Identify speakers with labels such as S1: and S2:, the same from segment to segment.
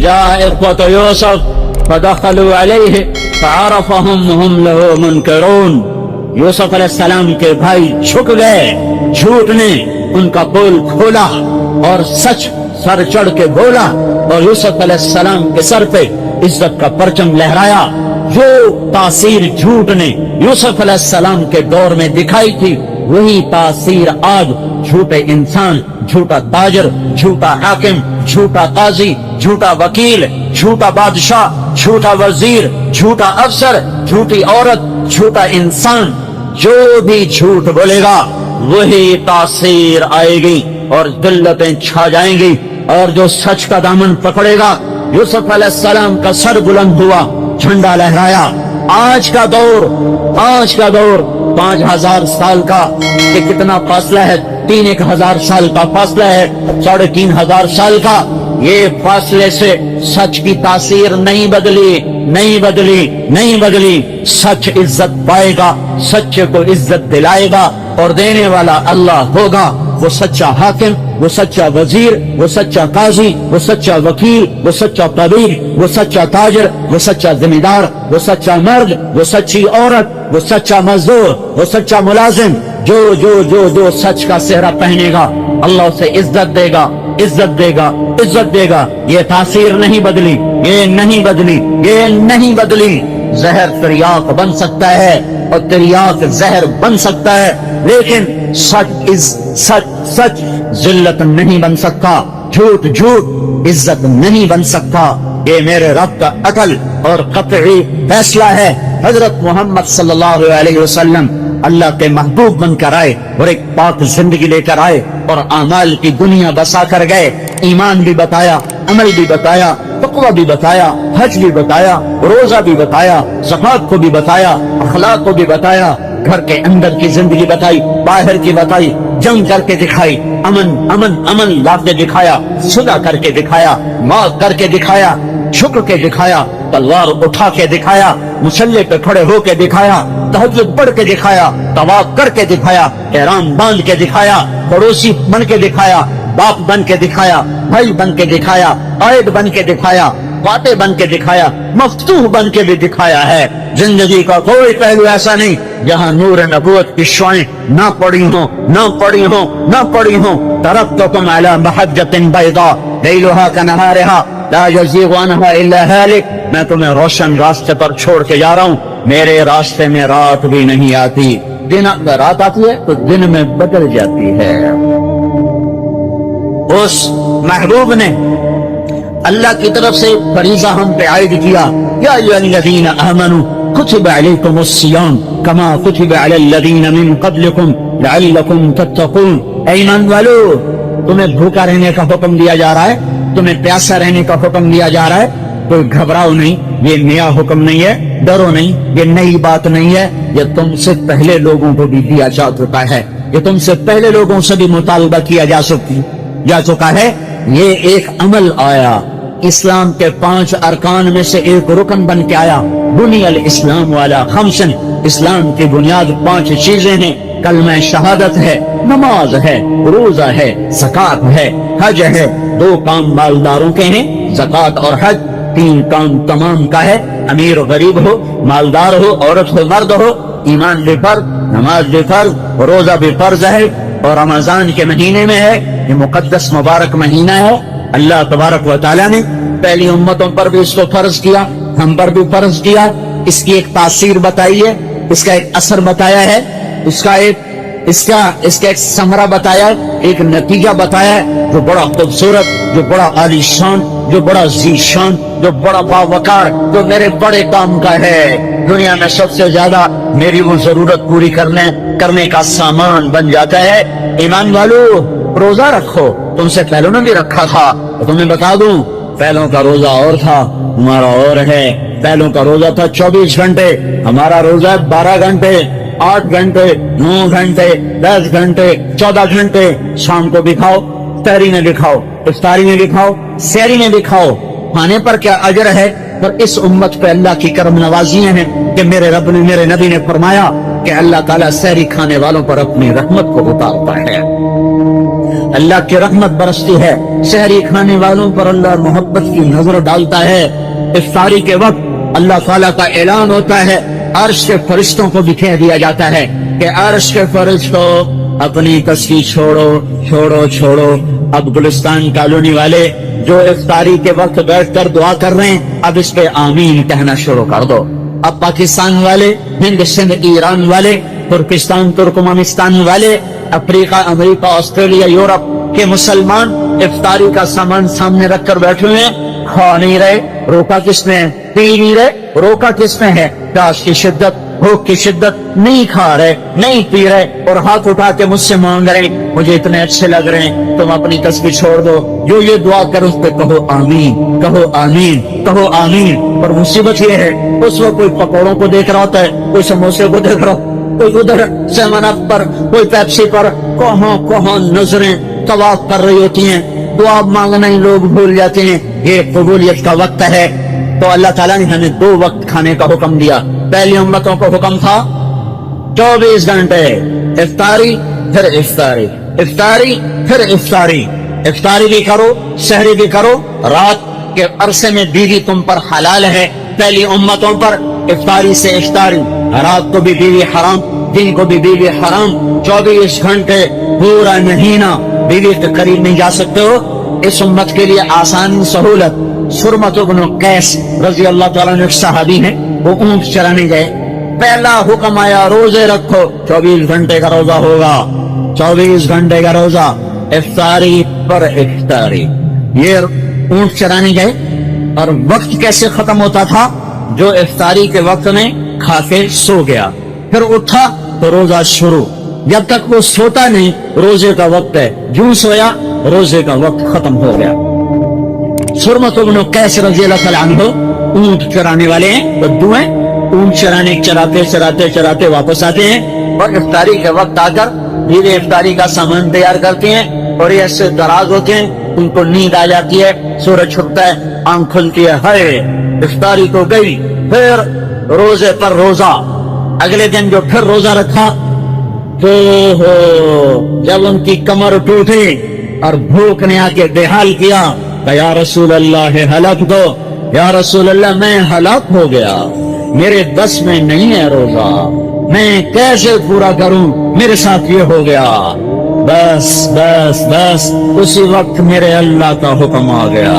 S1: وجاء إخوة يوسف فدخلوا عليه فعرفهم وهم له منكرون. یوسف علیہ السلام کے بھائی جھک گئے، جھوٹ نے ان کا پول کھولا اور سچ سر چڑھ کے بولا، اور یوسف علیہ السلام کے سر پہ عزت کا پرچم لہرایا. جو تاثیر جھوٹ نے یوسف علیہ السلام کے دور میں دکھائی تھی، وہی تاثیر آج جھوٹے انسان، جھوٹا تاجر، جھوٹا حاکم، جھوٹا قاضی، جھوٹا وکیل، جھوٹا بادشاہ، جھوٹا وزیر، جھوٹا افسر، جھوٹی عورت، جھوٹا انسان، جو بھی جھوٹ بولے گا وہی تاثیر آئے گی اور ذلتیں چھا جائیں گی. اور جو سچ کا دامن پکڑے گا، یوسف علیہ السلام کا سر بلند ہوا، جھنڈا لہرایا. آج کا دور 5000 سال کا کہ کتنا فاصلہ ہے، 3000 سال کا فاصلہ ہے، 3500 سال کا. یہ فاصلے سے سچ کی تاثیر نہیں بدلی. سچ عزت پائے گا، سچ کو عزت دلائے گا، اور دینے والا اللہ ہوگا. وہ سچا حاکم، وہ سچا وزیر، وہ سچا قاضی، وہ سچا وکیل، وہ سچا طبیب، وہ سچا تاجر، وہ سچا ذمہ دار، وہ سچا مرد، وہ سچی عورت، وہ سچا مزدور، وہ سچا ملازم، جو سچ کا صحرا پہنے گا اللہ اسے عزت دے گا. یہ تاثیر نہیں بدلی. زہر تریاق بن سکتا ہے اور تریاق زہر بن سکتا ہے، لیکن سچ ذلت نہیں بن سکتا، جھوٹ عزت نہیں بن سکتا. یہ میرے رب کا عقل اور قطعی فیصلہ ہے. حضرت محمد صلی اللہ علیہ وسلم اللہ کے محبوب بن کر آئے اور ایک پاک زندگی لے کر آئے اور اعمال کی دنیا بسا کر گئے. ایمان بھی بتایا، عمل بھی بتایا، تقوی بھی بتایا، حج بھی بتایا، روزہ بھی بتایا، زکات کو بھی بتایا، اخلاق کو بھی بتایا، گھر کے اندر کی زندگی بتائی، باہر کی بتائی، جنگ کر کے دکھائی، امن لا کے دکھایا، صلح کر کے دکھایا، موت کر کے دکھایا، جھک کے دکھایا، تلوار اٹھا کے دکھایا، مسلح پہ کھڑے ہو کے دکھایا، تہجد پڑھ کے دکھایا، طواف کر کے دکھایا، احرام باندھ کے دکھایا، پڑوسی بن کے دکھایا، باپ بن کے دکھایا، بھائی بن کے دکھایا، قائد بن کے دکھایا، فاتح بن کے دکھایا، مفتوح بن کے بھی دکھایا ہے. زندگی کا کوئی پہلو ایسا نہیں جہاں نور نبوت کی شعائیں نہ پڑی ہوں. ترکتکم علی محجۃ بیضاء لیلھا کنہارھا لا یزیغ عنھا الا ہالک. میں تمہیں روشن راستے پر چھوڑ کے جا رہا ہوں، میرے راستے میں رات بھی نہیں آتی. رات آتی ہے تو دن میں بدل جاتی ہے. اس محبوب نے اللہ کی طرف سے فریضہ ہم پہ عائد کیا. یا ایھا الذین آمنوا کتب علیکم الصیام کما کتب علی الذین من قبلکم لعلکم تتقون. اے ایمان والو، تمہیں بھوکا رہنے کا حکم دیا جا رہا ہے، تمہیں پیاسا رہنے کا حکم دیا جا رہا ہے. تو گھبراؤ نہیں، یہ نیا حکم نہیں ہے، ڈرو نہیں، یہ نئی بات نہیں ہے. یہ تم سے پہلے لوگوں کو بھی دیا جا چکا ہے، یہ تم سے پہلے لوگوں سے بھی مطالبہ کیا جا چکا ہے. یہ ایک عمل آیا، اسلام کے 5 ارکان میں سے ایک رکن بن کے آیا. بنی الاسلام علی 5. اسلام کی بنیاد 5 چیزیں ہیں. کلمہ شہادت ہے، نماز ہے، روزہ ہے، زکات ہے، حج ہے. 2 کام مالداروں کے ہیں، زکات اور حج. 3 کام تمام کا ہے، امیر و غریب ہو، مالدار ہو، عورت ہو، مرد ہو. ایمان بھی فرض، نماز بھی فرض، روزہ بھی فرض ہے. اور رمضان کے مہینے میں ہے، یہ مقدس مبارک مہینہ ہے. اللہ تبارک و تعالیٰ نے پہلی امتوں پر بھی اس کو فرض کیا، ہم پر بھی فرض کیا. اس کی ایک تاثیر بتائی ہے، اس کا ایک اثر بتایا ہے، اس کا ایک ثمرہ بتایا ہے، ایک نتیجہ بتایا ہے، جو بڑا خوبصورت، جو بڑا عالی شان، جو بڑا ذی شان، جو بڑا باوقار، جو میرے بڑے کام کا ہے. دنیا میں سب سے زیادہ میری وہ ضرورت پوری کرنے کا سامان بن جاتا ہے. ایمان والو، روزہ رکھو. تم سے پہلوں نے بھی رکھا تھا، تو تمہیں بتا دوں، پہلوں کا روزہ اور تھا، ہمارا اور ہے. پہلوں کا روزہ تھا 24 گھنٹے، ہمارا روزہ ہے 12 گھنٹے، 8 گھنٹے، 9 گھنٹے، 10 گھنٹے، 14 گھنٹے. شام کو بھی کھاؤ، تحری میں بھی کھاؤ، افطاری میں بھی کھاؤ، سحری میں بھی کھاؤ. کھانے پر کیا اجر ہے. پر اس امت پہ اللہ کی کرم نوازیاں ہیں کہ میرے رب نے، میرے نبی نے فرمایا کہ اللہ تعالیٰ سحری کھانے والوں پر اپنی رحمت کو اتارتا ہے. اللہ کی رحمت برستی ہے، سحری کھانے والوں پر اللہ محبت کی نظر ڈالتا ہے۔ افطاری کے وقت اللہ تعالیٰ کا اعلان ہوتا ہے، عرش کے فرشتوں کو بھی کہہ دیا جاتا ہے کہ عرش کے فرشتوں اپنی کشتی چھوڑو چھوڑو چھوڑو۔ اب گلستان کالونی والے جو افطاری کے وقت بیٹھ کر دعا کر رہے ہیں، اب اس پہ آمین کہنا شروع کر دو۔ اب پاکستان والے، ہند سندھ ایران والے، ترکستان ترکمانستان والے، افریقہ امریکہ آسٹریلیا یورپ کے مسلمان افطاری کا سامان سامنے رکھ کر بیٹھے ہوئے ہیں، کھا نہیں رہے، روکا کس نے ہے؟ پی نہیں رہے، روکا کس نے ہے؟ پیاس کی شدت، بھوک کی شدت، نہیں کھا رہے نہیں پی رہے، اور ہاتھ اٹھا کے مجھ سے مانگ رہے ہیں، مجھے اتنے اچھے لگ رہے ہیں، تم اپنی تسبیح چھوڑ دو، جو یہ دعا کرو اس پہ کہو آمین، کہو آمین، کہو آمین۔ اور مصیبت یہ ہے، اس وقت کوئی پکوڑوں کو دیکھ رہا ہوتا ہے، کوئی سموسے کو دیکھ رہا ہو، کوئی ادھر سیون اپ پر، کوئی پیپسی پر، کہاں کہاں نظریں طواف کر رہی ہوتی ہیں، دعا مانگنا ہی لوگ بھول جاتے ہیں۔ یہ قبولیت کا وقت ہے، تو اللہ تعالیٰ نے ہمیں 2 وقت کھانے کا حکم دیا۔ پہلی امتوں کو حکم تھا 24 گھنٹے افطاری پھر افطاری، افطاری پھر افطاری، افطاری بھی کرو سحری بھی کرو، رات کے عرصے میں بیوی تم پر حلال ہے۔ پہلی امتوں پر افطاری سے افطاری، رات کو بھی بیوی حرام، دن کو بھی بیوی حرام، 24 گھنٹے پورا مہینہ بیوی کے قریب نہیں جا سکتے ہو۔ اس امت کے لیے آسان سہولت، سرمت بن قیس رضی اللہ تعالیٰ نے صحابی ہیں، وہ اونٹ چرانے گئے، پہلا حکم آیا روزے رکھو، 24 گھنٹے کا روزہ ہوگا، 24 گھنٹے کا روزہ، افطاری پر افطاری۔ یہ اونٹ چرانے گئے، اور وقت کیسے ختم ہوتا تھا؟ جو افطاری کے وقت میں کھا کے سو گیا، پھر اٹھا تو روزہ شروع، جب تک وہ سوتا نہیں روزے کا وقت ہے، جو سویا روزے کا وقت ختم ہو گیا۔ سرمت بن قیس رضی اللہ تعالیٰ عنہ اونٹ چرانے والے ہیں، بدو ہیں، اونٹ چراتے واپس آتے ہیں، اور افطاری کے وقت آ کر دھیرے افطاری کا سامان تیار کرتے ہیں، اور یہ ایسے دراز ہوتے ہیں، ان کو نیند آ جاتی ہے، سورج چھپتا ہے، آنکھ کھلتی ہے، ہائے افطاری تو گئی، پھر روزے پر روزہ۔ اگلے دن جو پھر روزہ رکھا تو جب ان کی کمر ٹوٹی اور بھوک نے آ کے بے حال کیا، یا رسول اللہ ہلاک دو، یا رسول اللہ میں ہلاک ہو گیا، میرے بس میں نہیں ہے روزہ، میں کیسے پورا کروں، میرے ساتھ یہ ہو گیا۔ بس بس بس اسی وقت میرے اللہ کا حکم آ گیا،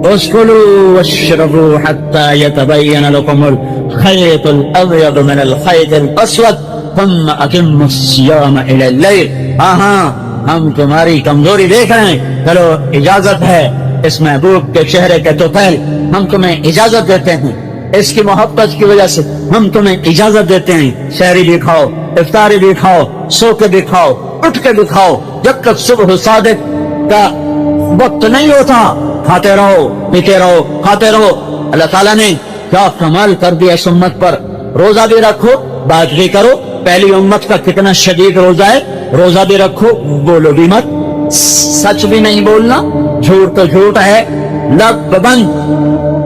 S1: اسکلوا واشربوا حتى يتبين لكم الخيط الابيض من الخيط الاسود ثم اتموا الصيام الى الليل۔ ہاں ہم تمہاری کمزوری دیکھ رہے ہیں، چلو اجازت ہے، اس محبوب کے چہرے کے توفیل ہم تمہیں اجازت دیتے ہیں، اس کی محبت کی وجہ سے ہم تمہیں اجازت دیتے ہیں، سحری بھی کھاؤ، افطاری بھی کھاؤ، سو کے بھی کھاؤ، اٹھ کے بھی کھاؤ، جب تک صبح صادق کا وقت نہیں ہوتا کھاتے رہو پیتے رہو کھاتے رہو۔ اللہ تعالیٰ نے کیا کمال کر دیا اس امت پر، روزہ بھی رکھو بات بھی کرو۔ پہلی امت کا کتنا شدید روزہ ہے، روزہ بھی رکھو بولو بھی مت، سچ بھی نہیں بولنا، جھوٹ تو جھوٹ ہے، لب بند،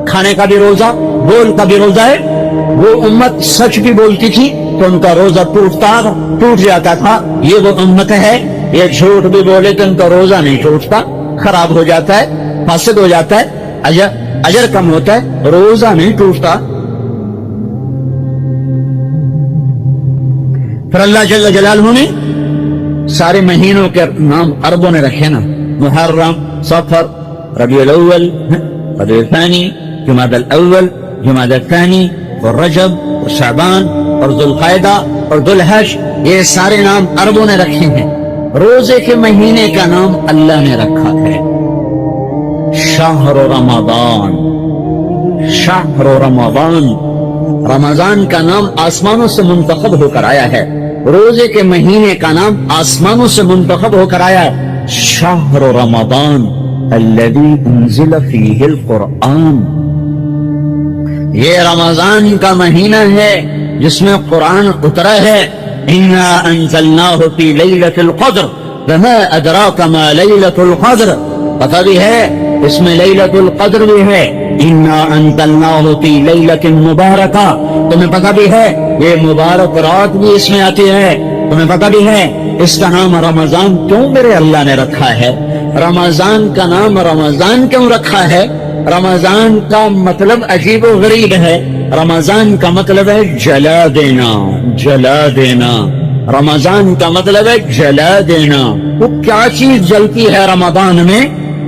S1: کھانے کا بھی روزہ بول کا بھی روزہ ہے۔ وہ امت سچ بھی بولتی تھی تو ان کا روزہ ٹوٹ جاتا تھا، یہ وہ امت ہے یہ جھوٹ بھی بولے تو ان کا روزہ نہیں ٹوٹتا، خراب ہو جاتا ہے، فاسد ہو جاتا ہے، اجر کم ہوتا ہے، روزہ نہیں ٹوٹتا۔ پھر اللہ جل جلالہ نے سارے مہینوں کے نام عربوں نے رکھے نا، محرم، صفر، ربیع الاول، ربیع الثانی، جمادی الاول، جمادی الثانی، اور رجب اور شعبان اور ذوالقعدہ اور ذوالحج، یہ سارے نام عربوں نے رکھے ہیں۔ روزے کے مہینے کا نام اللہ نے رکھا ہے شہر رمضان، شہر رمضان۔ رمضان کا نام آسمانوں سے منتخب ہو کر آیا ہے، روزے کے مہینے کا نام آسمانوں سے منتخب ہو کر آیا ہے شہر رمضان الذی انزل فیہ القرآن۔ یہ رمضان کا مہینہ ہے جس میں قرآن اترا ہے، انا انزلناہ فی لیلۃ القدر وما ادراک ما لیلۃ القدر، پتہ بھی ہے اس میں لیلۃ القدر بھی ہے، انا انزلناہ فی لیلۃ مبارکہ، تمہیں پتہ بھی ہے یہ مبارک رات بھی اس میں آتی ہے، تمہیں پتہ بھی ہے اس کا نام رمضان کیوں میرے اللہ نے رکھا ہے؟ رمضان کا نام رمضان کیوں رکھا ہے؟ رمضان کا مطلب عجیب و غریب ہے. رمضان کا مطلب ہے جلا دینا، جلا دینا. رمضان کا مطلب ہے جلا دینا. وہ کیا چیز جلتی ہے رمضان میں؟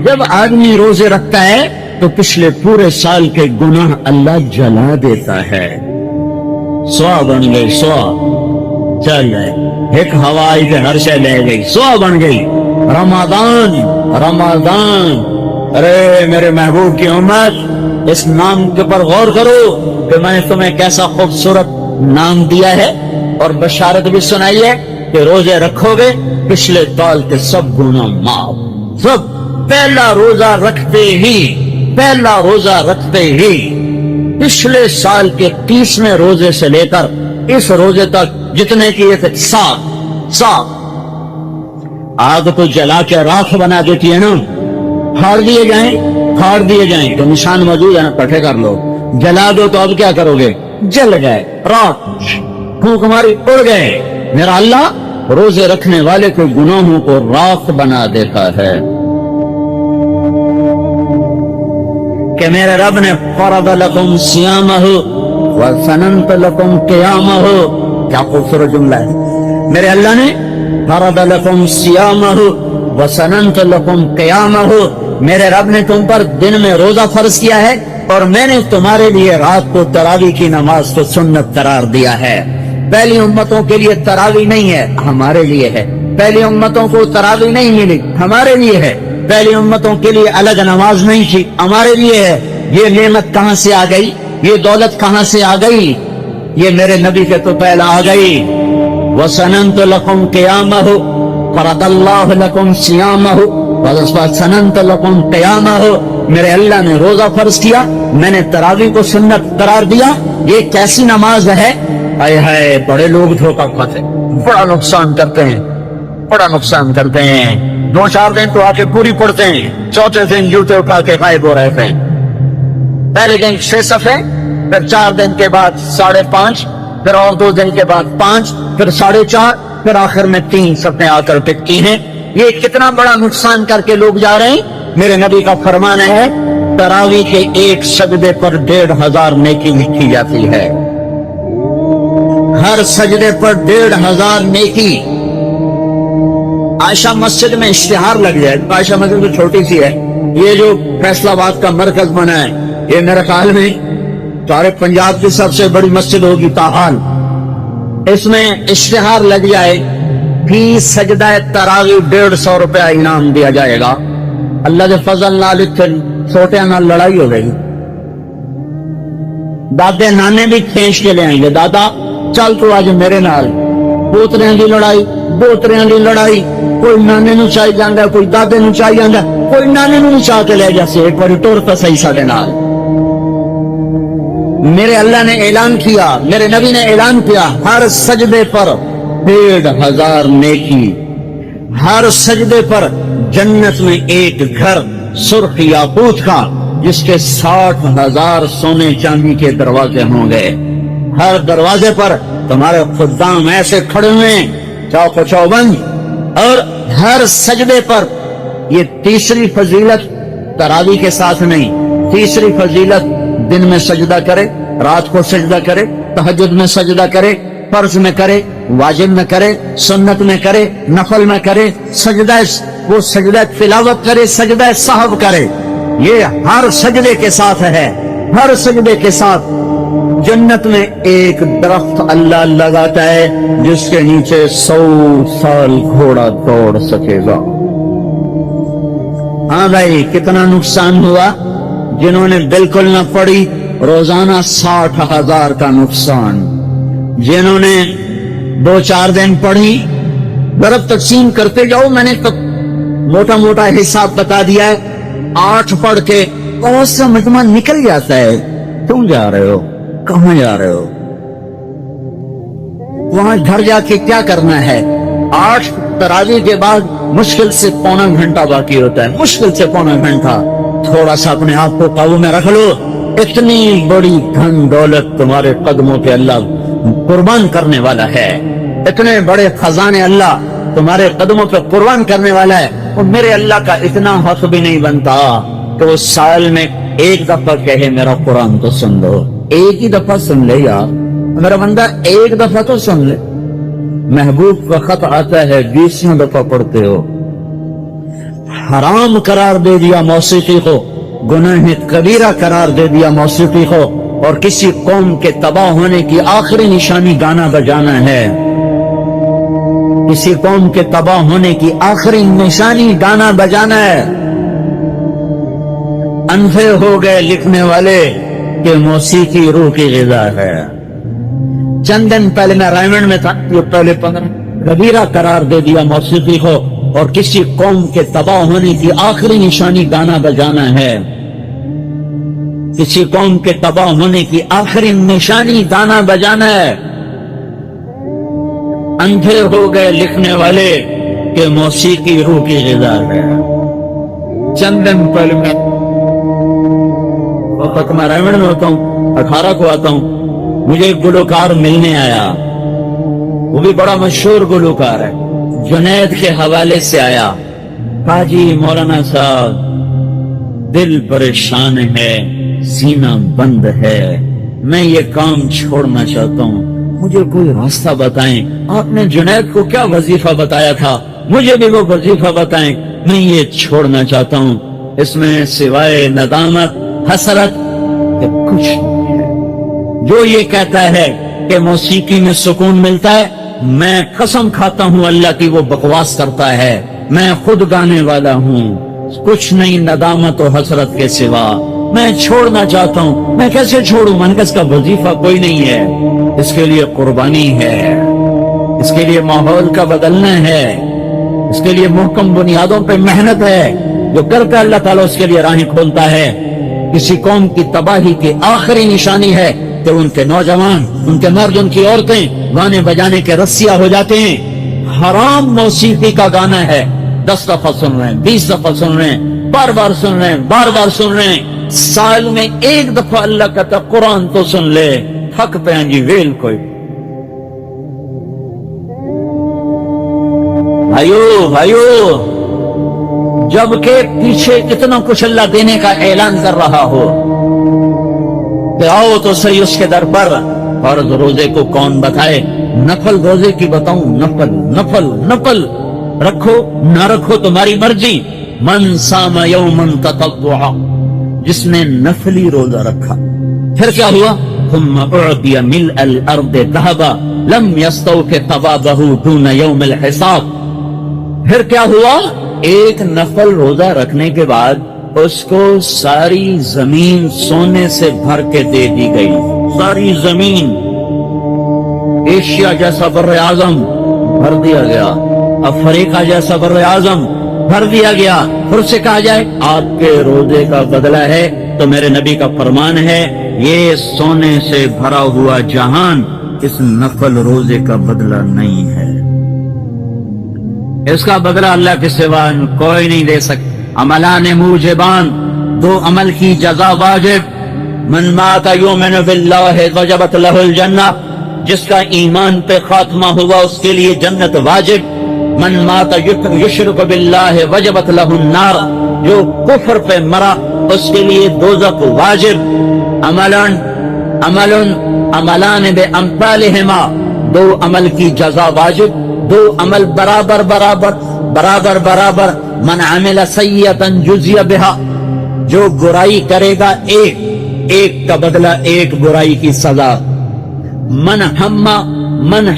S1: جب آدمی روزے رکھتا ہے تو پچھلے پورے سال کے گناہ اللہ جلا دیتا ہے. سوا بن گئی، سوا چل گئے، ایک ہوا آئی کہ ہر شے لے گئی، سوا بن گئی. رمضان، رمضان. ارے میرے محبوب کی امت، اس نام کے پر غور کرو کہ میں نے تمہیں کیسا خوبصورت نام دیا ہے، اور بشارت بھی سنائی ہے کہ روزے رکھو گے پچھلے سال کے سب گناہ معاف. سب پہلا روزہ رکھتے ہی، پہلا روزہ رکھتے ہی پچھلے سال کے 30ویں روزے سے لے کر اس روزے تک جتنے کیے تھے صاف. آگ تو جلا کے راکھ بنا دیتی ہے نا، پھاڑ دیے جائیں، پھاڑ دیے جائیں تو نشان موجود ہے نا، کٹھے کر لو. جلا دو تو اب کیا کرو گے؟ جل گئے، راکھ، پھونک ماری، اڑ گئے. میرا اللہ روزے رکھنے والے کے گناہوں کو راکھ بنا دیتا ہے. کہ میرے رب نے فرض لکم صیامہ وسننت لکم قیامہ. کیا خوبصورت جملہ ہے. میرے اللہ نے فرض لکم صیامہ وسننت لکم قیامہ. میرے رب نے تم پر دن میں روزہ فرض کیا ہے اور میں نے تمہارے لیے رات کو تراویح کی نماز کو سنت قرار دیا ہے. پہلی امتوں کے لیے تراویح نہیں ہے، ہمارے لیے ہے. پہلی امتوں کو تراویح نہیں ملی، ہمارے لیے ہے. پہلی امتوں کے لیے الگ نماز نہیں تھی، ہمارے لیے ہے. یہ نعمت کہاں سے آ گئی؟ یہ دولت کہاں سے آ گئی؟ یہ میرے نبی کے تو پہلا آ گئی. وَسَنَنْتُ لَكُمْ قِيَامَهُ فَرَضَ اللَّهُ لَكُمْ صِيَامَهُ وَسَنَنْتُ لَكُمْ قِيَامَهُ. میرے اللہ نے روزہ فرض کیا، میں نے تراویح کو سنت قرار دیا. یہ کیسی نماز ہے؟ ہائے ہائے، بڑے لوگ دھوکہ کھاتے ہیں، بڑا نقصان کرتے ہیں، بڑا نقصان کرتے ہیں. 2-4 دن تو آ کے پوری پڑھتے ہیں، چوتھے دن جوتے اٹھا کے غائب ہو رہے تھے. پہلے دن 6 صفحے، پھر 4 دن کے بعد 5.5، پھر اور 2 دن کے بعد 5، پھر 4.5، پھر آخر میں 3 صفحے آ کر ٹکتی ہیں. یہ کتنا بڑا نقصان کر کے لوگ جا رہے ہیں. میرے نبی کا فرمان ہے تراویح کے ایک سجدے پر 1500 نیکی لکھی جاتی ہے. ہر سجدے پر 1500 نیکی. عائشہ مسجد میں اشتہار لگ جائے. عائشہ مسجد تو چھوٹی سی ہے، یہ جو فیصل آباد کا مرکز بنا ہے یہ میرے خیال میں سارے پنجاب کی سب سے بڑی مسجد ہوگی تاحال. اس میں اشتہار لگ جائے فی سجدہ تراویح 150 روپیہ انعام دیا جائے گا. اللہ کے فضل نال چھوٹے نال لڑائی ہو گئی. دادے نانے بھی کھینچ کے لے آئیں گے، دادا چل تو آج میرے نال. پوتریاں دی لڑائی، دوتریاں دی لڑائی. کوئی نانے نو چاہی جاندا، کوئی دادے نو چاہی جاندا، کوئی نانے نو چاہ کے لے جاسے. ایک بار ٹور تو صحیح ساڈے نال. میرے اللہ نے اعلان کیا، میرے نبی نے اعلان کیا، ہر سجدے پر 1500 نیکی. ہر سجدے پر جنت میں ایک گھر سرخ یاقوت کا جس کے 60,000 سونے چاندی کے دروازے ہوں گے. ہر دروازے پر تمہارے خدام ایسے کھڑے ہوئے چوک چوبند. اور ہر سجدے پر یہ تیسری فضیلت تراویح کے ساتھ نہیں، تیسری فضیلت دن میں سجدہ کرے، رات کو سجدہ کرے، تہجد میں سجدہ کرے، فرض میں کرے، واجب میں کرے، سنت میں کرے، نفل میں کرے، سجدہ وہ سجدہ تلاوت کرے، سجدہ سہو کرے. یہ ہر سجدے کے ساتھ ہے. ہر سجدے کے ساتھ جنت میں ایک درخت اللہ لگاتا ہے جس کے نیچے 100 سال گھوڑا دوڑ سکے گا. ہاں بھائی، کتنا نقصان ہوا جنہوں نے بالکل نہ پڑھی، روزانہ 60,000 کا نقصان. جنہوں نے 2-4 دن پڑھی، ضرب تقسیم کرتے جاؤ. میں نے موٹا موٹا حساب بتا دیا ہے. 8 پڑھ کے بہت سا مجمع نکل جاتا ہے. تم جا رہے ہو، کہاں جا رہے ہو؟ وہاں گھر جا کے کیا کرنا ہے؟ 8 تراویح کے بعد مشکل سے پونا گھنٹہ باقی ہوتا ہے، مشکل سے پونا گھنٹہ. تھوڑا سا اپنے آپ کو قابو میں رکھ لو. اتنی بڑی دھن دولت تمہارے قدموں پہ اللہ قربان کرنے والا ہے. اتنے بڑے خزانے اللہ تمہارے قدموں پہ قربان کرنے والا ہے، اور میرے اللہ کا اتنا حق بھی نہیں بنتا کہ وہ سال میں ایک دفعہ کہے میرا قرآن تو سن لو۔ ایک ہی دفعہ سن لے یار، میرا بندہ ایک دفعہ تو سن لے۔ محبوب کا خط آتا ہے 20 دفعہ پڑھتے ہو۔ حرام قرار دے دیا موسیقی کو، گناہ کبیرہ قرار دے دیا موسیقی کو، اور کسی قوم کے تباہ ہونے کی آخری نشانی گانا بجانا ہے۔ کسی قوم کے تباہ ہونے کی آخری نشانی گانا بجانا ہے۔ اندھے ہو گئے لکھنے والے کہ موسیقی روح کی غذا ہے۔ چند دن پہلے میں رائمنڈ میں تھا، یہ پہلے 15 کبیرہ قرار دے دیا موسیقی کو، اور کسی قوم کے تباہ ہونے کی آخری نشانی گانا بجانا ہے۔ کسی قوم کے تباہ ہونے کی آخری نشانی گانا بجانا ہے۔ اندھے ہو گئے لکھنے والے کہ موسیقی روح کی غذا ہے۔ چند دن پہلے میں وقت میں رائمنڈ میں ہوتا ہوں، 18 کو آتا ہوں، مجھے ایک گلوکار ملنے آیا، وہ بھی بڑا مشہور گلوکار ہے، جنید کے حوالے سے آیا، کہا جی مولانا صاحب دل پریشان ہے، سینہ بند ہے، میں یہ کام چھوڑنا چاہتا ہوں، مجھے کوئی راستہ بتائیں۔ آپ نے جنید کو کیا وظیفہ بتایا تھا، مجھے بھی وہ وظیفہ بتائیں، میں یہ چھوڑنا چاہتا ہوں، اس میں سوائے ندامت حسرت کہ کچھ نہیں ہے۔ جو یہ کہتا ہے کہ موسیقی میں سکون ملتا ہے، میں قسم کھاتا ہوں اللہ کی وہ بکواس کرتا ہے، میں خود گانے والا ہوں، کچھ نہیں ندامت و حسرت کے سوا، میں چھوڑنا چاہتا ہوں۔ میں کیسے چھوڑوں، من کا اس کا وظیفہ کوئی نہیں ہے، اس کے لیے قربانی ہے، اس کے لیے ماحول کا بدلنا ہے، اس کے لیے محکم بنیادوں پہ محنت ہے، جو کرتا اللہ تعالیٰ اس کے لیے راہیں کھولتا ہے۔ کسی قوم کی تباہی کی آخری نشانی ہے کہ ان کے نوجوان، ان کے مرد، ان کی عورتیں گانے بجانے کے رسیا ہو جاتے ہیں۔ حرام موسیقی کا گانا ہے، 10 دفعہ سن رہے ہیں، 20 دفعہ سن رہے ہیں، بار بار سن رہے ہیں، بار بار سن رہے ہیں۔ سال میں ایک دفعہ اللہ کہتا قرآن تو سن لے، حق پہ ہیں جی ویل کوئی۔ بھائیو جبکہ پیچھے اتنا کچھ اللہ دینے کا اعلان کر رہا ہو کہ آؤ تو صحیح اس کے در پر، فرض روزے کو کون بتائے، نفل روزے کی بتاؤں، نفل رکھو نہ رکھو تمہاری مرضی۔ من صام یوما تطوعا، جس نے نفلی روزہ رکھا، پھر کیا ہوا، ثم اعطی ملء الارض ذهبا لم يستوف ثوابه دون یوم الحساب۔ پھر کیا ہوا، ایک نفل روزہ رکھنے کے بعد اس کو ساری زمین سونے سے بھر کے دے دی گئی، ساری زمین، ایشیا جیسا بر اعظم بھر دیا گیا، افریقہ جیسا بر اعظم بھر دیا گیا۔ پھر سے کہا جائے آپ کے روزے کا بدلہ ہے، تو میرے نبی کا فرمان ہے یہ سونے سے بھرا ہوا جہان اس نفل روزے کا بدلہ نہیں ہے، اس کا بدلہ اللہ کے سوا کوئی نہیں دے سکتا۔ عملان موجبان، 2 عمل کی جزا واجب، من مات یؤمن باللہ وجبت لہ الجنہ، جس کا ایمان پہ خاتمہ ہوا اس کے لیے جنت واجب، من مات یشرک باللہ وجبت لہ النار، جو کفر پہ مرا اس کے لیے دوزخ واجب۔ عملان بامثالہما، 2 عمل کی جزا واجب، 2 عمل برابر۔ من عمل سیئتا جزی بہا، جو برائی کرے گا ایک کا بدلہ 1 برائی کی سزا۔ من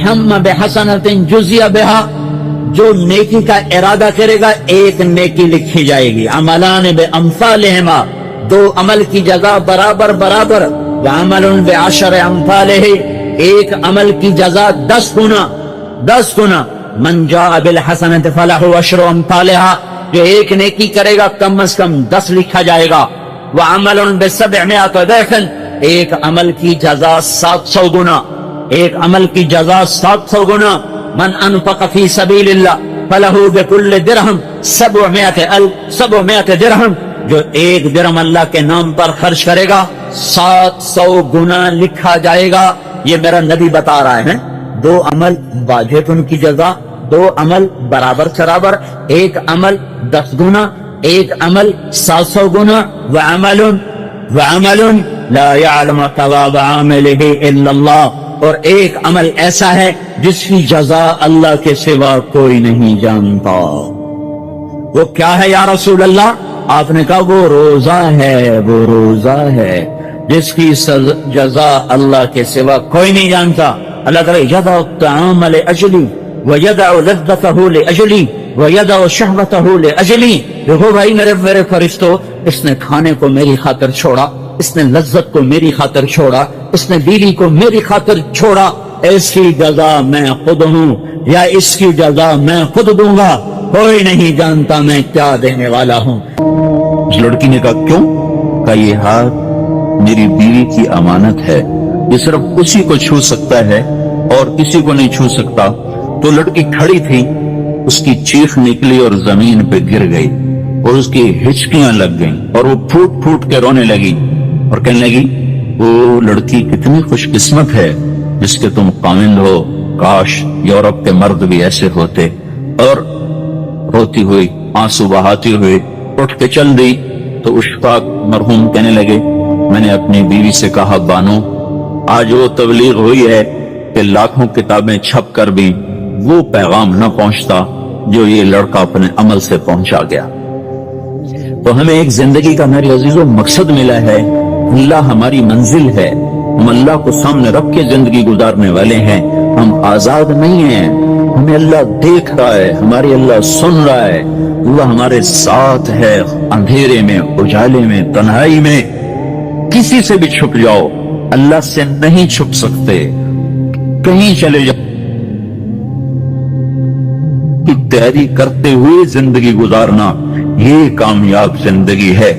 S1: ہم بحسنۃ جزی بہا، جو نیکی کا ارادہ کرے گا 1 نیکی لکھی جائے گی۔ عملان بامثالہما، 2 عمل کی جزا برابر، وعمل بعشر امثالہ، 1 عمل کی جزا 10 گنا۔ من جاء بالحسنۃ فلہ عشر امثالہا، جو 1 نیکی کرے گا کم از کم 10 لکھا جائے گا۔ وعمل ب700 ضعف، 1 عمل کی جزا 700 گنا، 1 عمل کی جزا 700 گنا۔ من انفق فی سبیل اللہ فلہ بکل درہم 700 درہم، جو 1 درہم اللہ کے نام پر خرچ کرے گا 700 گنا لکھا جائے گا۔ یہ میرا نبی بتا رہا ہے، دو عمل واجب ان کی جزا، دو عمل برابر سرابر، ایک عمل 10 گنا، ایک عمل 700 گنا، وعمل لا يعلم ثواب عامله الا اللہ، اور ایک عمل ایسا ہے جس کی جزا اللہ کے سوا کوئی نہیں جانتا۔ وہ کیا ہے یا رسول اللہ؟ آپ نے کہا وہ روزہ ہے، وہ روزہ ہے جس کی جزا اللہ کے سوا کوئی نہیں جانتا۔ اللہ تعالیٰ یدع الطعام لأجلی ویدع لذته لأجلی ویدع شہوته لأجلی، دیکھو بھائی میرے فرشتوں، اس نے کھانے کو میری خاطر چھوڑا، اس نے لذت کو میری خاطر چھوڑا، اس نے بیوی کو میری خاطر چھوڑا، اس کی جزا میں خود ہوں یا اس کی جزا میں خود دوں گا، کوئی نہیں جانتا میں کیا دینے والا ہوں۔
S2: اس لڑکی نے کہا کیوں؟ کہا یہ ہاتھ میری بیوی کی امانت ہے، یہ صرف اسی کو چھو سکتا ہے اور کسی کو نہیں چھو سکتا۔ تو لڑکی کھڑی تھی، اس کی چیخ نکلی اور زمین پہ گر گئی اور اس کی ہچکیاں لگ گئیں اور وہ پھوٹ پھوٹ کے رونے لگی اور کہنے لگی وہ لڑکی کتنی خوش قسمت ہے جس کے تم خاوند ہو، کاش یورپ کے مرد بھی ایسے ہوتے۔ اور روتی ہوئی آنسو بہاتی ہوئی اٹھ کے چل دی۔ تو اشفاق مرحوم کہنے لگے میں نے اپنی بیوی سے کہا بانو آج وہ تبلیغ ہوئی ہے کہ لاکھوں کتابیں چھپ کر بھی وہ پیغام نہ پہنچتا جو یہ لڑکا اپنے عمل سے پہنچا گیا۔ تو ہمیں ایک زندگی کا میرے عزیزوں مقصد ملا ہے، اللہ ہماری منزل ہے، ہم اللہ کو سامنے رکھ کے زندگی گزارنے والے ہیں، ہم آزاد نہیں ہیں، ہمیں اللہ دیکھ رہا ہے، ہماری اللہ سن رہا ہے، اللہ ہمارے ساتھ ہے، اندھیرے میں، اجالے میں، تنہائی میں، کسی سے بھی چھپ جاؤ اللہ سے نہیں چھپ سکتے، کہیں چلے جاؤ کی تیاری کرتے ہوئے زندگی گزارنا یہ کامیاب زندگی ہے۔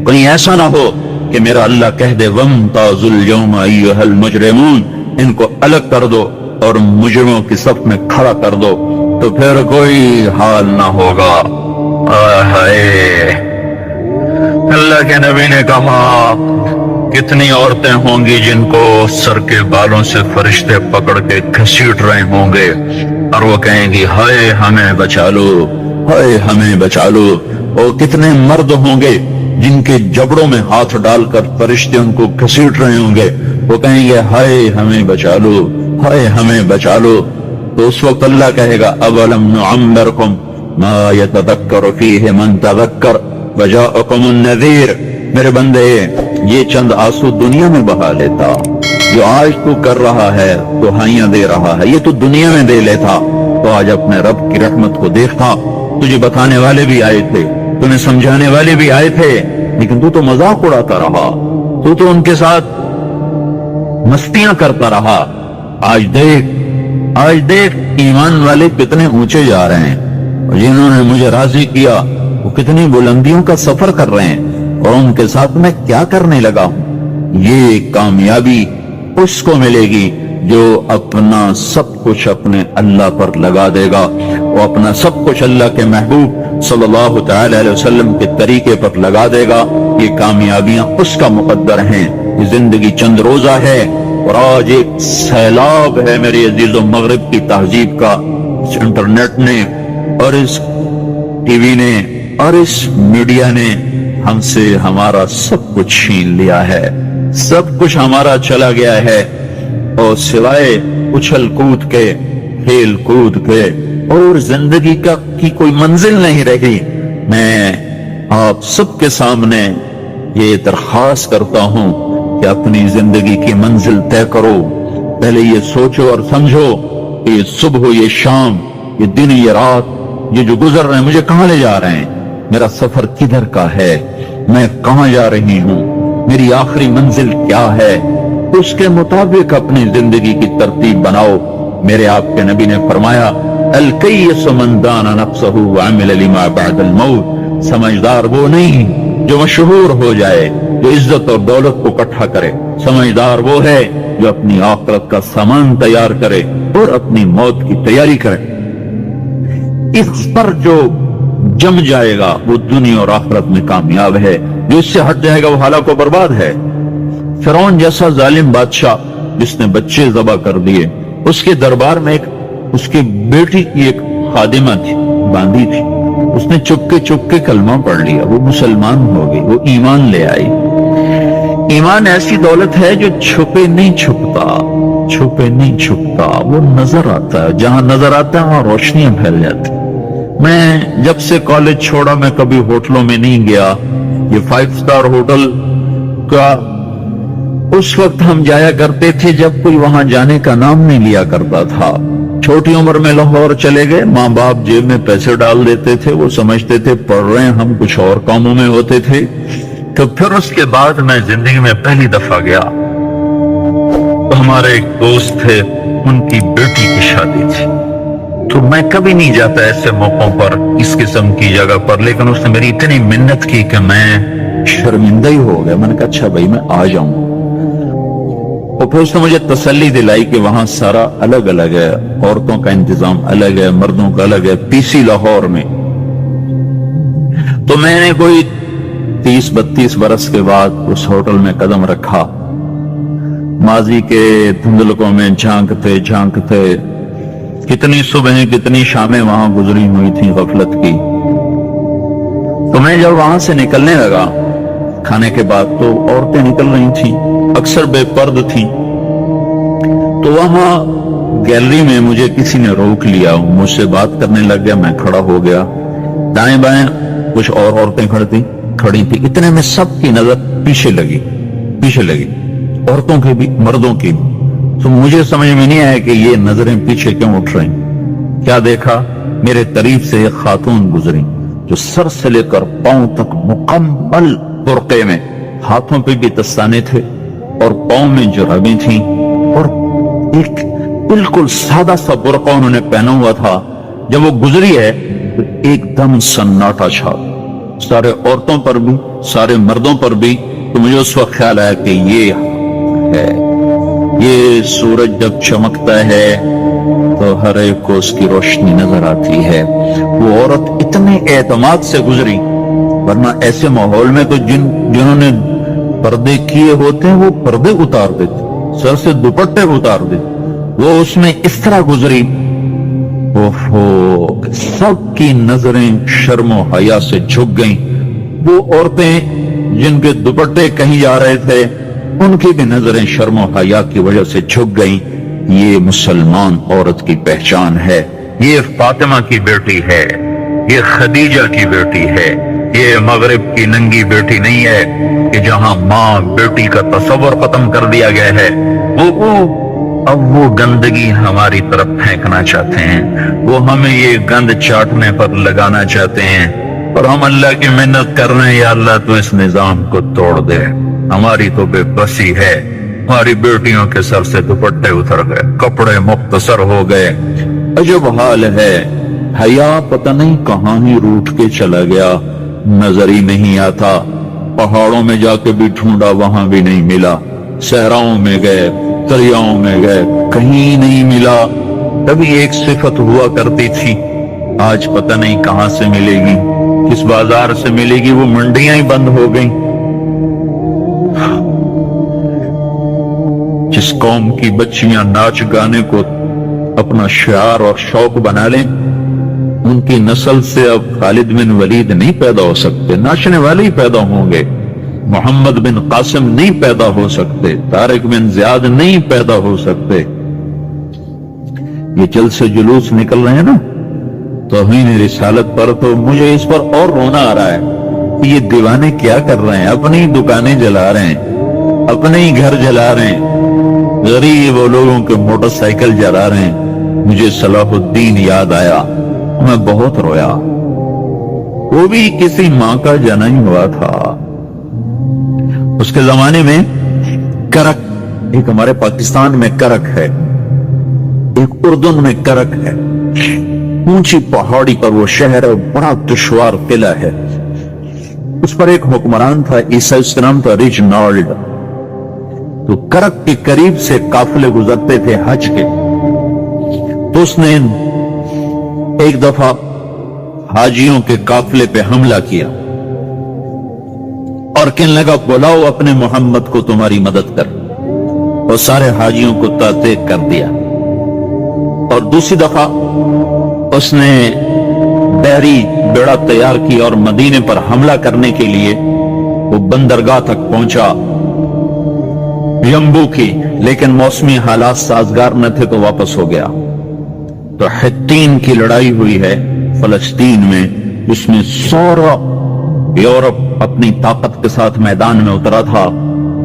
S2: کہیں ایسا نہ ہو کہ میرا اللہ کہہ دے وَامْتَازُوا الْيَوْمَ أَيُّهَا الْمُجْرِمُونَ، ان کو الگ کر دو اور مجرموں کی صف میں کھڑا کر دو تو پھر کوئی حال نہ ہوگا۔ اللہ کے نبی نے کہا کتنی عورتیں ہوں گی جن کو سر کے بالوں سے فرشتے پکڑ کے گھسیٹ رہے ہوں گے اور وہ کہیں گی ہائے ہمیں بچا لو، ہائے ہمیں بچا لو۔ اور کتنے مرد ہوں گے جن کے جبڑوں میں ہاتھ ڈال کر فرشتے ان کو گھسیٹ رہے ہوں گے، وہ کہیں گے ہائے ہمیں بچا لو، ہائے ہمیں بچا لو۔ تو اس وقت اللہ کہے گا اولم نعمرکم ما یتذکر فیہ من تذکر وجاءکم النذیر، میرے بندے یہ چند آنسو دنیا میں بہا لیتا، جو آج تو کر رہا ہے دہائیاں دے رہا ہے، یہ تو دنیا میں دے لیتا، تو آج اپنے رب کی رحمت کو دیکھتا۔ تجھے بتانے والے بھی آئے تھے، تمہیں سمجھانے والے بھی آئے تھے، لیکن تو مذاق اڑاتا رہا، تو ان کے ساتھ مستیاں کرتا رہا۔ آج دیکھ ایمان والے کتنے اونچے جا رہے ہیں، اور جنہوں نے مجھے راضی کیا وہ کتنی بلندیوں کا سفر کر رہے ہیں، اور ان کے ساتھ میں کیا کرنے لگا ہوں۔ یہ کامیابی اس کو ملے گی جو اپنا سب کچھ اپنے اللہ پر لگا دے گا، وہ اپنا سب کچھ اللہ کے محبوب صلی اللہ تعالی علیہ وسلم کے طریقے پر لگا دے گا۔ یہ کامیابیاں اس کا مقدر ہیں۔ یہ زندگی چند روزہ ہے، اور آج ایک سیلاب ہے میرے عزیز و مغرب کی تہذیب کا، اس انٹرنیٹ نے اور اس ٹی وی نے اور اس میڈیا نے ہم سے ہمارا سب کچھ چھین لیا ہے، سب کچھ ہمارا چلا گیا ہے، اور سوائے اچھل کود کے، کھیل کود کے، اور زندگی کی کوئی منزل نہیں رہی۔ میں آپ سب کے سامنے یہ درخواست کرتا ہوں کہ اپنی زندگی کی منزل طے کرو، پہلے یہ سوچو اور سمجھو کہ یہ صبح ہو، یہ شام، یہ دن، یہ رات، یہ جو گزر رہے ہیں مجھے کہاں لے جا رہے ہیں، میرا سفر کدھر کا ہے، میں کہاں جا رہی ہوں، میری آخری منزل کیا ہے، اس کے مطابق اپنی زندگی کی ترتیب بناؤ۔ میرے آپ کے نبی نے فرمایا الکیس من دان نفسہ وعمل لما بعد الموت، سمجھدار وہ نہیں جو مشہور ہو جائے، جو عزت اور دولت کو اکٹھا کرے، سمجھدار وہ ہے جو اپنی آخرت کا سامان تیار کرے اور اپنی موت کی تیاری کرے۔ اس پر جو جم جائے گا وہ دنیا اور آخرت میں کامیاب ہے، جو اس سے ہٹ جائے گا وہ ہلاک و برباد ہے۔ فرعون جیسا ظالم بادشاہ جس نے بچے ذبح کر دیے، اس کے دربار میں ایک اس کی بیٹی کی ایک خادمہ تھی، باندھی تھی، اس نے چپ کے کلمہ پڑھ لیا، وہ مسلمان ہو گئی، وہ ایمان لے آئی۔ ایمان ایسی دولت ہے جو چھپے نہیں چھپتا، وہ نظر آتا ہے، جہاں نظر آتا ہے وہاں روشنیاں پھیل جاتی۔ میں جب سے کالج چھوڑا میں کبھی ہوٹلوں میں نہیں گیا، یہ 5 سٹار ہوٹل کا اس وقت ہم جایا کرتے تھے جب کوئی وہاں جانے کا نام نہیں لیا کرتا تھا۔ چھوٹی عمر میں لاہور چلے گئے، ماں باپ جیب میں پیسے ڈال دیتے تھے، وہ سمجھتے تھے پڑھ رہے ہیں، ہم کچھ اور کاموں میں ہوتے تھے۔ تو پھر اس کے بعد میں زندگی میں پہلی دفعہ گیا، ہمارے ایک دوست تھے، ان کی بیٹی کی شادی تھی، تو میں کبھی نہیں جاتا ایسے موقعوں پر اس قسم کی جگہ پر، لیکن اس نے میری اتنی منت کی کہ میں شرمندہ ہی ہو گیا۔ میں نے کہا اچھا بھائی میں آ جاؤں، اور پھر اس نے مجھے تسلی دلائی کہ وہاں سارا الگ الگ ہے، عورتوں کا انتظام الگ ہے، مردوں کا الگ ہے، PC لاہور میں۔ تو میں نے کوئی 30-32 برس کے بعد اس ہوٹل میں قدم رکھا، ماضی کے دھندلکوں میں جھانکتے کتنی صبحیں کتنی شامیں وہاں گزری ہوئی تھیں غفلت کی۔ تو میں جب وہاں سے نکلنے لگا کھانے کے بعد تو عورتیں نکل رہی تھیں، اکثر بے پرد تھیں، تو وہاں گیلری میں مجھے کسی نے روک لیا، مجھ سے بات کرنے لگ گیا، میں کھڑا ہو گیا، دائیں بائیں کچھ اور عورتیں کھڑی تھی، اتنے میں سب کی نظر پیچھے لگی، عورتوں کی بھی مردوں کی بھی۔ تو مجھے سمجھ میں نہیں آیا کہ یہ نظریں پیچھے کیوں اٹھ رہی۔ کیا دیکھا، میرے قریب سے ایک خاتون گزری جو سر سے لے کر پاؤں تک مکمل برقعے میں، ہاتھوں پہ بھی دستانے تھے اور پاؤں میں جرابیں تھیں، اور ایک بالکل سادہ سا برقع انہوں نے پہنا ہوا تھا۔ جب وہ گزری ہے تو ایک دم سناٹا چھا، سارے عورتوں پر بھی سارے مردوں پر بھی۔ تو مجھے اس وقت خیال آیا کہ یہ ہے، یہ سورج جب چمکتا ہے تو ہر ایک کو اس کی روشنی نظر آتی ہے۔ وہ عورت اتنے اعتماد سے گزری، ورنہ ایسے ماحول میں تو جنہوں نے پردے کیے ہوتے ہیں وہ پردے اتار دیتے، سر سے دوپٹے اتار دیتے، وہ اس میں اس طرح گزری، سب کی نظریں شرم و حیا سے جھک گئیں۔ وہ عورتیں جن کے دوپٹے کہیں جا رہے تھے ان کی بھی نظریں شرم و حیا کی وجہ سے جھک گئیں۔ یہ مسلمان عورت کی پہچان ہے، یہ فاطمہ کی بیٹی ہے، یہ خدیجہ کی بیٹی ہے، یہ مغرب کی ننگی بیٹی نہیں ہے کہ جہاں ماں بیٹی کا تصور ختم کر دیا گیا ہے۔ اب وہ گندگی ہماری طرف پھینکنا چاہتے ہیں، وہ ہمیں یہ گند چاٹنے پر لگانا چاہتے ہیں، اور ہم اللہ کی منت کر رہے ہیں یا اللہ تو اس نظام کو توڑ دے۔ ہماری تو بے بسی ہے، ہماری بیٹیوں کے سر سے دوپٹے اتر گئے، کپڑے مختصر ہو گئے، عجب حال ہے۔ حیا پتہ نہیں کہاں ہی روٹ کے چلا گیا، نظر ہی نہیں آتا۔ پہاڑوں میں جا کے بھی ڈھونڈا، وہاں بھی نہیں ملا، صحراؤں میں گئے، دریاؤں میں گئے، کہیں نہیں ملا۔ کبھی ایک صفت ہوا کرتی تھی، آج پتہ نہیں کہاں سے ملے گی، کس بازار سے ملے گی، وہ منڈیاں ہی بند ہو گئیں۔ جس قوم کی بچیاں ناچ گانے کو اپنا شعار اور شوق بنا لیں، ان کی نسل سے اب خالد بن ولید نہیں پیدا ہو سکتے، ناچنے والے ہی پیدا ہوں گے۔ محمد بن قاسم نہیں پیدا ہو سکتے، طارق بن زیاد نہیں پیدا ہو سکتے۔ یہ جلسے جلوس نکل رہے ہیں نا توہین رسالت پر، تو مجھے اس پر اور رونا آ رہا ہے کہ یہ دیوانے کیا کر رہے ہیں، اپنی دکانیں جلا رہے ہیں، اپنے ہی گھر جلا رہے ہیں، غریب لوگوں کے موٹر سائیکل جلا رہے ہیں۔ مجھے صلاح الدین یاد آیا، میں بہت رویا، وہ بھی کسی ماں کا جنا ہی ہوا تھا۔ اس کے زمانے میں کرک، ایک ہمارے پاکستان میں کرک ہے، ایک اردن میں کرک ہے، اونچی پہاڑی پر وہ شہر ہے، بڑا دشوار قلعہ ہے۔ اس پر ایک حکمران تھا، عیسائی، اس کا نام تھا ریجنالڈ۔ تو کرک کے قریب سے قافلے گزرتے تھے حج کے، تو اس نے ایک دفعہ حاجیوں کے قافلے پہ حملہ کیا اور کہنے لگا بلاؤ اپنے محمد کو تمہاری مدد کر، اور سارے حاجیوں کو تعطیق کر دیا۔
S1: اور دوسری دفعہ اس نے بحری بیڑا تیار کی اور مدینے پر حملہ کرنے کے لیے وہ بندرگاہ تک پہنچا ینبو کی، لیکن موسمی حالات سازگار نہ تھے تو واپس ہو گیا۔ تو حطین کی لڑائی ہوئی ہے فلسطین میں، جس میں سارا یورپ اپنی طاقت کے ساتھ میدان میں اترا تھا،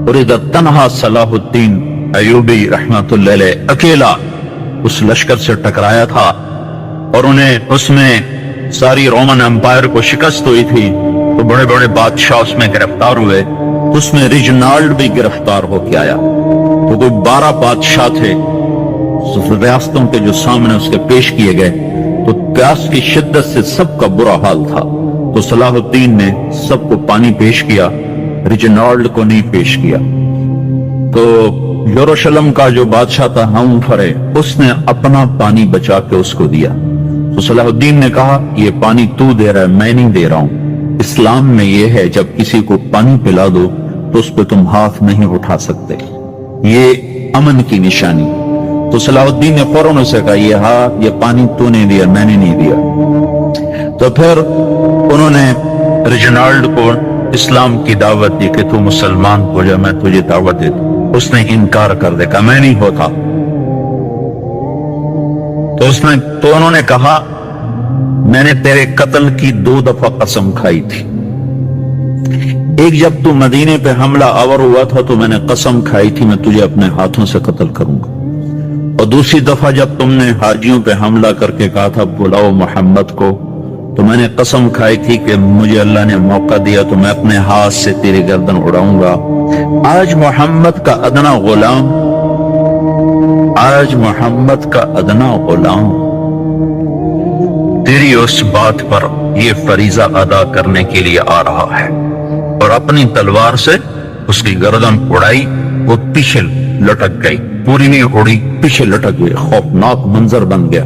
S1: اور ادھر تنہا صلاح الدین ایوبی رحمت اللہ علیہ اکیلا اس لشکر سے ٹکرایا تھا، اور انہیں اس میں ساری رومن امپائر کو شکست ہوئی تھی، تو بڑے بڑے بادشاہ اس میں گرفتار ہوئے۔ اس میں ریجنالڈ بھی گرفتار ہو کے آیا، تو کوئی 12 بادشاہ تھے ریاستوں کے جو سامنے اس کے پیش کیے گئے، تو پیاس کی شدت سے سب کا برا حال تھا، تو صلاح الدین نے سب کو پانی پیش کیا، ریجنالڈ کو نہیں پیش کیا۔ تو یروشلم کا جو بادشاہ تھا ہم فرے، اس نے اپنا پانی بچا کے اس کو دیا۔ تو صلاح الدین نے کہا یہ پانی تو دے رہا ہے، میں نہیں دے رہا ہوں۔ اسلام میں یہ ہے جب کسی کو پانی پلا دو تو اس پہ تم ہاتھ نہیں اٹھا سکتے، یہ امن کی نشانی۔ تو صلاح الدین نے فوراً اسے کہا یہ پانی تو نے دیا، میں نے نہیں دیا۔ تو پھر انہوں نے ریجنالڈ کو اسلام کی دعوت دی کہ تو مسلمان ہو جا، میں تجھے دعوت دے دوں۔ اس نے انکار کر دے، کہا میں نہیں ہوتا۔ تو انہوں نے کہا میں نے تیرے قتل کی 2 دفعہ قسم کھائی تھی، ایک جب تو مدینے پہ حملہ آور ہوا تھا تو میں نے قسم کھائی تھی میں تجھے اپنے ہاتھوں سے قتل کروں گا، اور دوسری دفعہ جب تم نے حاجیوں پہ حملہ کر کے کہا تھا بلاؤ محمد کو، تو میں نے قسم کھائی تھی کہ مجھے اللہ نے موقع دیا تو میں اپنے ہاتھ سے تیری گردن اڑاؤں گا۔ آج محمد کا ادنا غلام تیری اس بات پر یہ فریضہ ادا کرنے کے لیے آ رہا ہے، اور اپنی تلوار سے اس کی گردن اڑائی، وہ پیچھے لٹک گئی، پوری نہیں اڑی، پیچھے لٹک گئی، خوفناک منظر بن گیا۔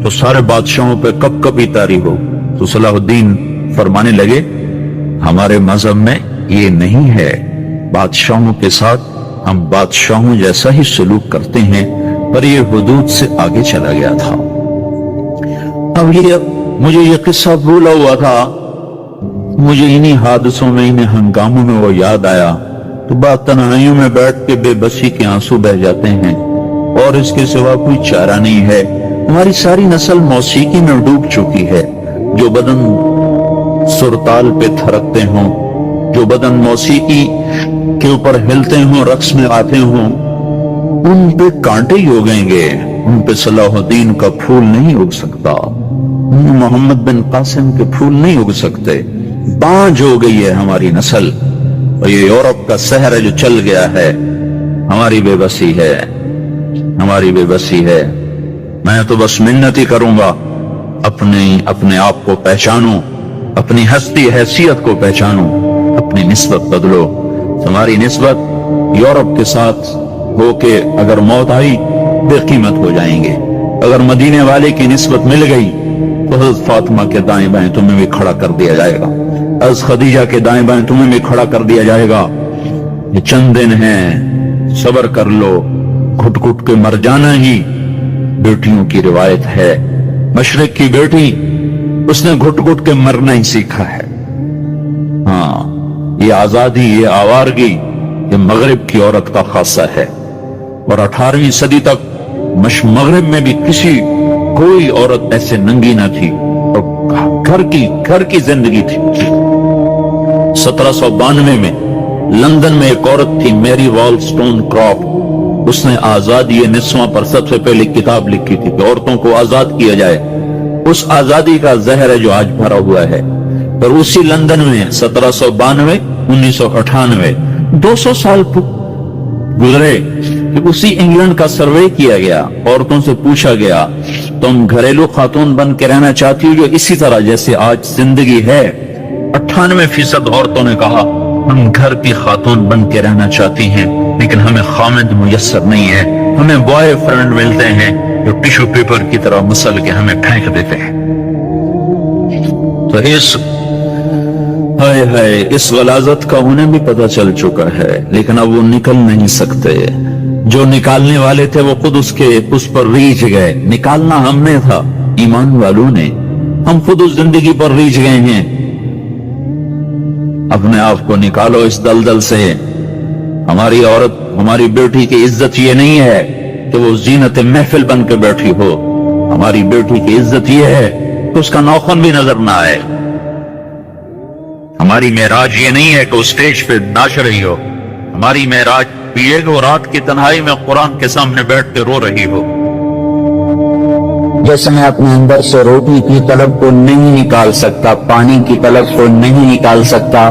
S1: تو سارے بادشاہوں پہ کب کبھی طاری ہو۔ تو صلاح الدین فرمانے لگے ہمارے مذہب میں یہ نہیں ہے، بادشاہوں کے ساتھ ہم بادشاہوں جیسا ہی سلوک کرتے ہیں، پر یہ حدود سے آگے چلا گیا تھا۔ اب مجھے یہ قصہ بھولا ہوا تھا، مجھے انہی حادثوں میں انہی ہنگاموں میں وہ یاد آیا، تو بات تنہائیوں میں بیٹھ کے بے بسی کے آنسو بہ جاتے ہیں، اور اس کے سوا کوئی چارہ نہیں ہے۔ ہماری ساری نسل موسیقی میں ڈوب چکی ہے، جو بدن سرتال پہ تھرکتے ہوں، جو بدن موسیقی کے اوپر ہلتے ہوں، رقص میں آتے ہوں، ان پہ کانٹے ہی اگیں گے، ان پہ صلاح الدین کا پھول نہیں اگ سکتا، محمد بن قاسم کے پھول نہیں اگ سکتے۔ بانجھ ہو گئی ہے ہماری نسل، اور یہ یورپ کا سحر ہے جو چل گیا ہے، ہماری بے بسی ہے، ہماری بے بسی ہے۔ میں تو بس منت ہی کروں گا اپنے آپ کو پہچانو، اپنی ہستی حیثیت کو پہچانو، اپنی نسبت بدلو۔ تمہاری نسبت یورپ کے ساتھ ہو کے اگر موت آئی بے قیمت ہو جائیں گے، اگر مدینے والے کی نسبت مل گئی تو حضرت فاطمہ کے دائیں بائیں تمہیں بھی کھڑا کر دیا جائے گا، حضرت خدیجہ کے دائیں بائیں تمہیں بھی کھڑا کر دیا جائے گا۔ یہ چند دن ہیں، صبر کر لو، گھٹ گھٹ کے مر جانا ہی بیٹیوں کی روایت ہے۔ مشرق کی بیٹی اس نے گھٹ گھٹ کے مرنا ہی سیکھا ہے۔ ہاں، یہ آزادی، یہ آوارگی، یہ مغرب کی عورت کا خاصہ ہے، اور 18ویں صدی تک مغرب میں بھی کوئی عورت ایسے ننگی نہ تھی، اور گھر کی زندگی تھی۔ 1792 میں لندن میں ایک عورت تھی میری والسٹون کراپ، اس نے آزادی نسواں پر سب سے پہلے کتاب لکھی تھی کہ عورتوں کو آزاد کیا جائے۔ اس آزادی کا زہر ہے جو آج بھرا ہوا ہے، اور اسی لندن میں 1792 1998 200 سال گزرے کہ اسی انگلینڈ کا سروے کیا گیا، عورتوں سے پوچھا گیا تم گھریلو خاتون بن کے رہنا چاہتی ہو جو اسی طرح جیسے آج زندگی ہے؟ 98% عورتوں نے کہا ہم گھر کی خاتون بن کے رہنا چاہتی ہیں، لیکن ہمیں خامد میسر نہیں ہے، ہمیں بوائے فرینڈ ملتے ہیں جو ٹیشو پیپر کی طرح مسل کے ہمیں پھینک دیتے ہیں۔ تو اس غلاظت کا انہیں بھی پتہ چل چکا ہے، لیکن اب وہ نکل نہیں سکتے۔
S2: جو نکالنے والے تھے وہ خود اس پر ریچھ گئے. نکالنا ہم نے تھا، ایمان والوں نے. ہم خود اس زندگی پر ریچھ گئے ہیں. اپنے آپ کو نکالو اس دلدل سے. ہماری عورت، ہماری بیٹی کی عزت یہ نہیں ہے کہ وہ زینت محفل بن کے بیٹھی ہو. ہماری بیٹی کی عزت یہ ہے کہ اس کا نوخن بھی نظر نہ آئے. ہماری معراج یہ نہیں ہے کہ وہ اسٹیج پہ ناچ رہی ہو. ہماری معراج یہ کہ وہ رات کی تنہائی میں قرآن کے سامنے بیٹھ کے رو رہی ہو.
S1: جیسے میں اپنے اندر سے روٹی کی طلب کو نہیں نکال سکتا، پانی کی طلب کو نہیں نکال سکتا،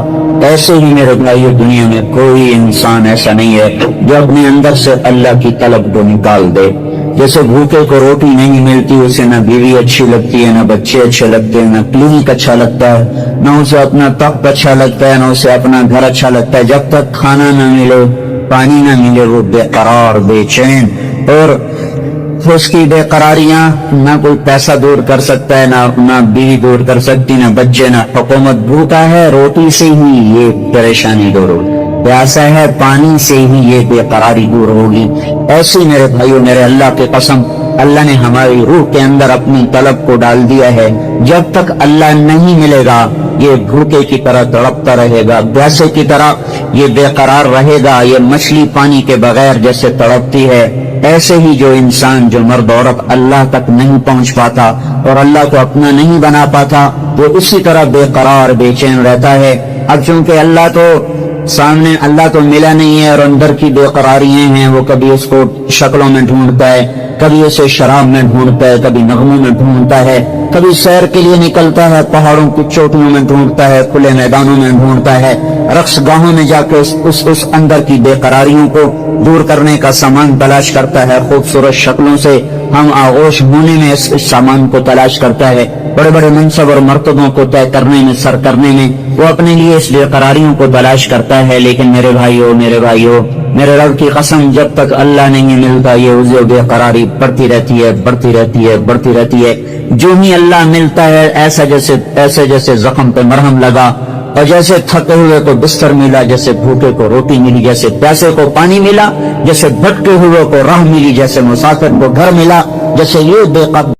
S1: ایسے ہی میرے بھائیو دنیا میں کوئی انسان ایسا نہیں ہے جو اپنے اندر سے اللہ کی طلب کو نکال دے. جیسے بھوکے کو روٹی نہیں ملتی، اسے نہ بیوی اچھی لگتی ہے، نہ بچے اچھے لگتے ہیں، نہ کلینک اچھا لگتا ہے، نہ اسے اپنا تخت اچھا لگتا ہے، نہ اسے اپنا گھر اچھا لگتا ہے. جب تک کھانا نہ ملے، پانی نہ ملے، وہ بے قرار، بے چین. اور اس کی بے قراریاں نہ کوئی پیسہ دور کر سکتا ہے، نہ بیوی دور کر سکتی، نہ بچے، نہ حکومت. بھوکا ہے، روٹی سے ہی یہ پریشانی دور ہوگی. پیاسا ہے، پانی سے ہی یہ بے قراری دور ہوگی. ایسے میرے بھائیو، میرے اللہ کی قسم، اللہ نے ہماری روح کے اندر اپنی طلب کو ڈال دیا ہے. جب تک اللہ نہیں ملے گا یہ بھوکے کی طرح تڑپتا رہے گا، پیاسے کی طرح یہ بے قرار رہے گا. یہ مچھلی پانی کے بغیر جیسے تڑپتی ہے، ایسے ہی جو انسان، جو مرد عورت اللہ تک نہیں پہنچ پاتا اور اللہ کو اپنا نہیں بنا پاتا، وہ اسی طرح بے قرار، بے چین رہتا ہے. اب چونکہ اللہ تو سامنے، اللہ تو ملا نہیں ہے اور اندر کی بے قراریاں ہیں، وہ کبھی اس کو شکلوں میں ڈھونڈتا ہے، کبھی اسے شراب میں ڈھونڈتا ہے، کبھی نغموں میں ڈھونڈتا ہے، کبھی سیر کے لیے نکلتا ہے، پہاڑوں کی چوٹیوں میں ڈھونڈتا ہے، کھلے میدانوں میں ڈھونڈتا ہے، رقص گاہوں میں جا کے اس اندر کی بے قراریوں کو دور کرنے کا سامان تلاش کرتا ہے. خوبصورت شکلوں سے ہم آغوش ہونے میں اس سامان کو تلاش کرتا ہے. بڑے بڑے منصب اور مرتبوں کو طے کرنے میں، سر کرنے میں وہ اپنے لیے اس بے قراریوں کو تلاش کرتا ہے. لیکن میرے بھائیو، میرے رب کی قسم، جب تک اللہ نہیں ملتا یہ اسے بے قراری بڑھتی رہتی ہے، بڑھتی رہتی ہے، بڑھتی رہتی ہے. جو ہی اللہ ملتا ہے، ایسے جیسے زخم پہ مرہم لگا، اور جیسے تھکے ہوئے کو بستر ملا، جیسے بھوکے کو روٹی ملی، جیسے پیاسے کو پانی ملا، جیسے بھٹکے ہوئے کو راہ ملی، جیسے مسافر کو گھر ملا، جیسے یہ بے قرار